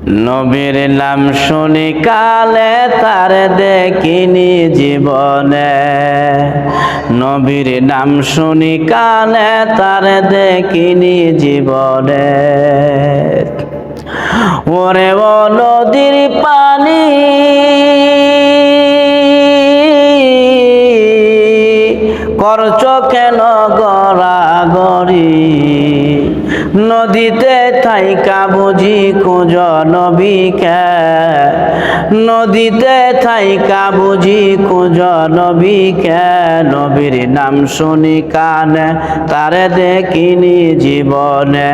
নবীর নাম শুনি কালে তার দেখিনি জীবনে, নবীর নাম শুনি কালে তার দেখিনি জীবনে। ওরে ও নদীর পানি করছ কেন গড়াগড়ি, নদীতে থাইকা বুঝি খোঁজ নবীকে, নদীতে থাইকা বুঝি খোঁজ নবীকে। নবীর নাম শুনি কানে তারে দেখিনি জীবনে,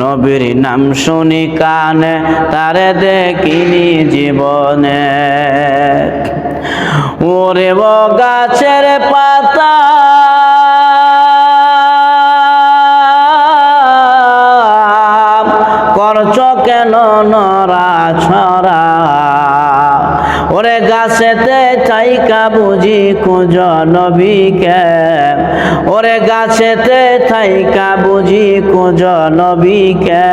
নবীর নাম শুনি কানে তারে দেখিনি জীবনে। ওরে ও গাছের পাতা করছ কেন নড়াছড়া, ওরে গাছেতে থাইকা বুঝি খোঁজ নবীকে, ওরে গাছেতে থাইকা বুঝি খোঁজ নবীকে।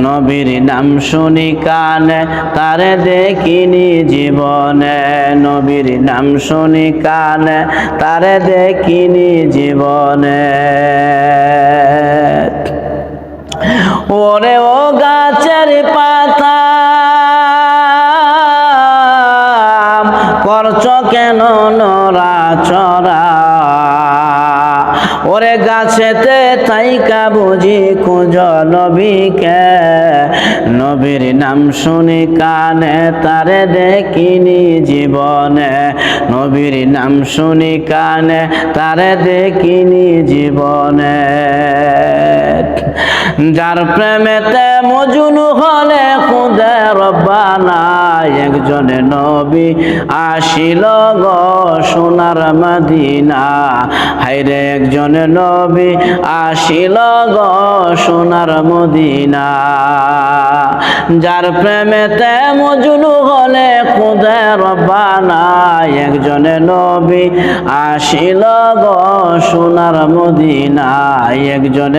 নবীর নাম শুনি কানে তারে দেখিনি জীবনে, নবীর নাম শুনি কানে তারে দেখিনি জীবনে। ওরে ও গাছের পাতা করছ কেন নড়াচড়া, ওরে গাছেতে থাইকা বুঝি খোঁজ নবীকে, নবীর নাম শুনি কানে তারে দেখিনি জীবনে, নবীর নাম শুনি কানে তারে দেখিনি জীবনে। যার প্রেমেতে মজনু হলে খুদে রব্বানা, একজনে নবী আসিল গো সোনার মদিনা, হায়রে একজনে নবী আসিল গো সোনার মদিনা। যার প্রেমেতে মজনু হলে খুদে রব্বানা, একজনে নবী আসিল গো সোনার মদিনা, একজনে